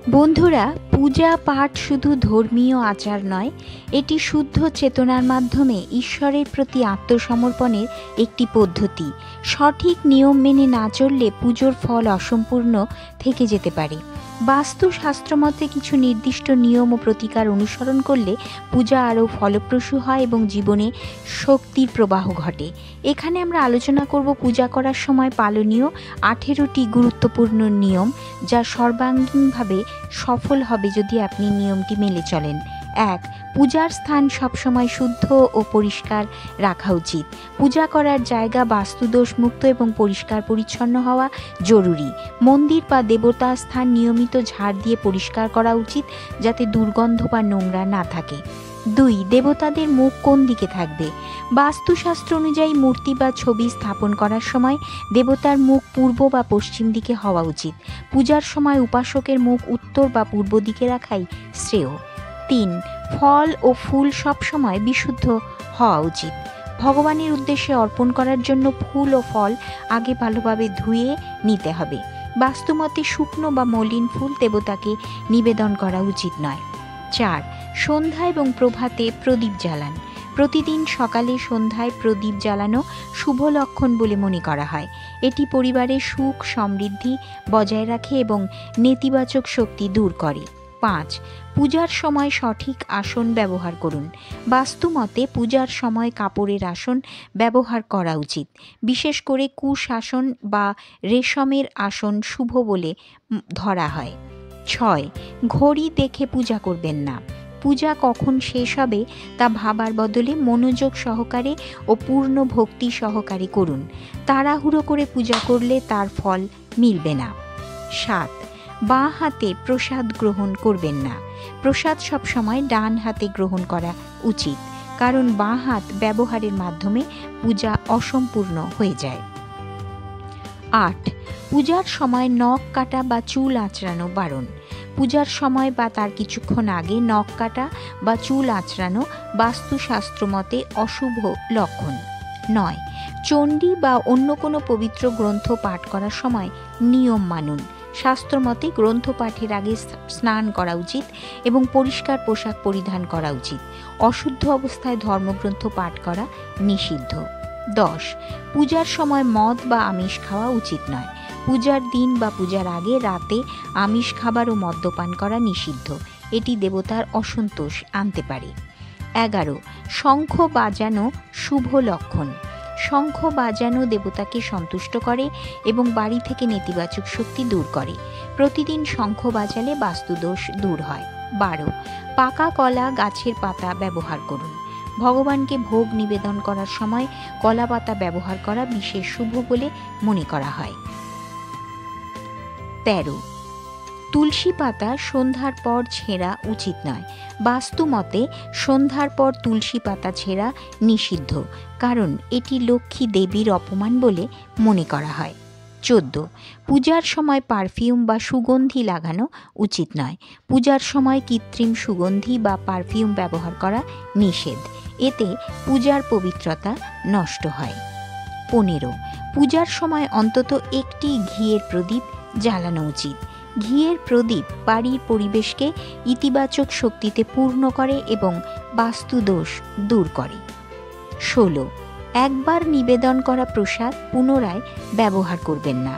বন্ধুরা, পূজা পাঠ শুধু ধর্মীয় আচার নয়, এটি শুদ্ধ চেতনার মাধ্যমে ঈশ্বরের প্রতি আত্মসমর্পণের একটি পদ্ধতি। সঠিক নিয়ম মেনে না চললে পুজোর ফল অসম্পূর্ণ থেকে যেতে পারে। বাস্তুশাস্ত্রমতে কিছু নির্দিষ্ট নিয়ম ও প্রতিকার অনুসরণ করলে পূজা আরও ফলপ্রসূ হয় এবং জীবনে শক্তির প্রবাহ ঘটে। এখানে আমরা আলোচনা করব পূজা করার সময় পালনীয় 18টি গুরুত্বপূর্ণ নিয়ম, যা সর্বাঙ্গীনভাবে সফল হবে যদি আপনি নিয়মটি মেনে চলেন। 1. পূজার স্থান সবসময় শুদ্ধ ও পরিষ্কার রাখা উচিত। পূজা করার জায়গা বাস্তুদোষ মুক্ত এবং পরিষ্কার পরিচ্ছন্ন হওয়া জরুরি। মন্দির বা দেবতার স্থান নিয়মিত ঝাড় দিয়ে পরিষ্কার করা উচিত, যাতে দুর্গন্ধ বা নোংরা না থাকে। 2. দেবতাদের মুখ কোন দিকে থাকবে? বাস্তুশাস্ত্র অনুযায়ী মূর্তি বা ছবি স্থাপন করার সময় দেবতার মুখ পূর্ব বা পশ্চিম দিকে হওয়া উচিত। পূজার সময় উপাসকের মুখ উত্তর বা পূর্ব দিকে রাখাই শ্রেয়। 3. ফল ও ফুল সবসময় বিশুদ্ধ হওয়া উচিত। ভগবানের উদ্দেশ্যে অর্পণ করার জন্য ফুল ও ফল আগে ভালোভাবে ধুয়ে নিতে হবে। বাস্তুমতে শুকনো বা মলিন ফুল দেবতাকে নিবেদন করা উচিত নয়। 4. সন্ধ্যা এবং প্রভাতে প্রদীপ জ্বালান। প্রতিদিন সকালে সন্ধ্যায় প্রদীপ জ্বালানো শুভ লক্ষণ বলে মনে করা হয়। এটি পরিবারে সুখ সমৃদ্ধি বজায় রাখে এবং নেতিবাচক শক্তি দূর করে। 5. পূজার সময় সঠিক আসন ব্যবহার করুন। বাস্তুমতে পূজার সময় কাপড়ের আসন ব্যবহার করা উচিত। বিশেষ করে কুশ আসন বা রেশমের আসন শুভ বলে ধরা হয়। 6. ঘড়ি দেখে পূজা করবেন না। পূজা কখন শেষ হবে তা ভাবার বদলে মনোযোগ সহকারে ও পূর্ণ ভক্তি সহকারে করুন। তাড়াহুড়ো করে পূজা করলে তার ফল মিলবে না। 7. বাঁ হাতে প্রসাদ গ্রহণ করবেন না। প্রসাদ সবসময় ডান হাতে গ্রহণ করা উচিত, কারণ বাঁ হাত ব্যবহারের মাধ্যমে পূজা অসম্পূর্ণ হয়ে যায়। 8. পূজার সময় নখ কাটা বা চুল আঁচড়ানো বারণ। পূজার সময় বা তার কিছুক্ষণ আগে নখ কাটা বা চুল আঁচড়ানো বাস্তুশাস্ত্র মতে অশুভ লক্ষণ। 9. চণ্ডী বা অন্য কোনো পবিত্র গ্রন্থ পাঠ করার সময় নিয়ম মানুন। শাস্ত্রমতে গ্রন্থ পাঠের আগে স্নান করা উচিত এবং পরিষ্কার পোশাক পরিধান করা উচিত। অশুদ্ধ অবস্থায় ধর্মগ্রন্থ পাঠ করা নিষিদ্ধ। 10. পূজার সময় মদ বা আমিষ খাওয়া উচিত নয়। পূজার দিন বা পূজার আগে রাতে আমিষ খাবার ও মদ্যপান করা নিষিদ্ধ। এটি দেবতার অসন্তোষ আনতে পারে। 11. শঙ্খ বাজানো শুভ লক্ষণ। শঙ্খ বাজানো দেবতাকে সন্তুষ্ট করে এবং বাড়ি থেকে নেতিবাচক শক্তি দূর করে। প্রতিদিন শঙ্খ বাজালে বাস্তুদোষ দূর হয়। 12. পাকা কলা গাছের পাতা ব্যবহার করুন। ভগবানকে ভোগ নিবেদন করার সময় কলা পাতা ব্যবহার করা বিশেষ শুভ বলে মনে করা হয়। 13. তুলসী পাতা সন্ধ্যার পর ছেঁড়া উচিত নয়। বাস্তুমতে সন্ধ্যার পর তুলসী পাতা ছেঁড়া নিষিদ্ধ, কারণ এটি লক্ষ্মী দেবীর অপমান বলে মনে করা হয়। 14. পূজার সময় পারফিউম বা সুগন্ধি লাগানো উচিত নয়। পূজার সময় কৃত্রিম সুগন্ধি বা পারফিউম ব্যবহার করা নিষেধ। এতে পূজার পবিত্রতা নষ্ট হয়। 15. পূজার সময় অন্তত একটি ঘিয়ের প্রদীপ জ্বালানো উচিত। ঘিয়ের প্রদীপ বাড়ির পরিবেশকে ইতিবাচক শক্তিতে পূর্ণ করে এবং বাস্তুদোষ দূর করে। 16. একবার নিবেদন করা প্রসাদ পুনরায় ব্যবহার করবেন না।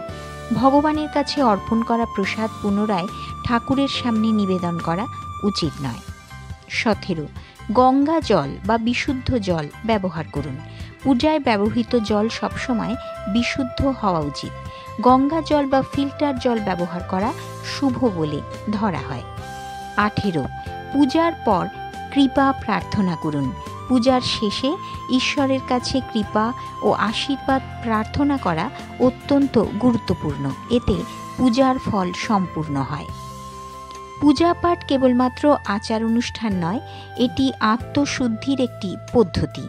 ভগবানের কাছে অর্পণ করা প্রসাদ পুনরায় ঠাকুরের সামনে নিবেদন করা উচিত নয়। 17. গঙ্গা জল বা বিশুদ্ধ জল ব্যবহার করুন। পূজায় ব্যবহৃত জল সবসময় বিশুদ্ধ হওয়া উচিত। গঙ্গা জল বা ফিল্টার জল ব্যবহার করা শুভ বলে ধরা হয়। 18. পূজার পর কৃপা প্রার্থনা করুন। পূজার শেষে ঈশ্বরের কাছে কৃপা ও আশীর্বাদ প্রার্থনা করা অত্যন্ত গুরুত্বপূর্ণ। এতে পূজার ফল সম্পূর্ণ হয়। পূজা পাঠ কেবলমাত্র আচার অনুষ্ঠান নয়, এটি আত্মশুদ্ধির একটি পদ্ধতি।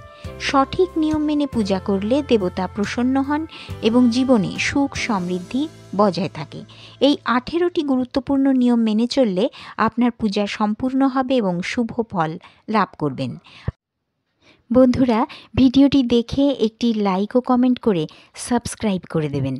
সঠিক নিয়ম মেনে পূজা করলে দেবতা প্রসন্ন হন এবং জীবনে সুখ সমৃদ্ধি বজায় থাকে। এই 18টি গুরুত্বপূর্ণ নিয়ম মেনে চললে আপনার পূজা সম্পূর্ণ হবে এবং শুভ ফল লাভ করবেন। বন্ধুরা, ভিডিওটি দেখে একটি লাইক ও কমেন্ট করে সাবস্ক্রাইব করে দেবেন।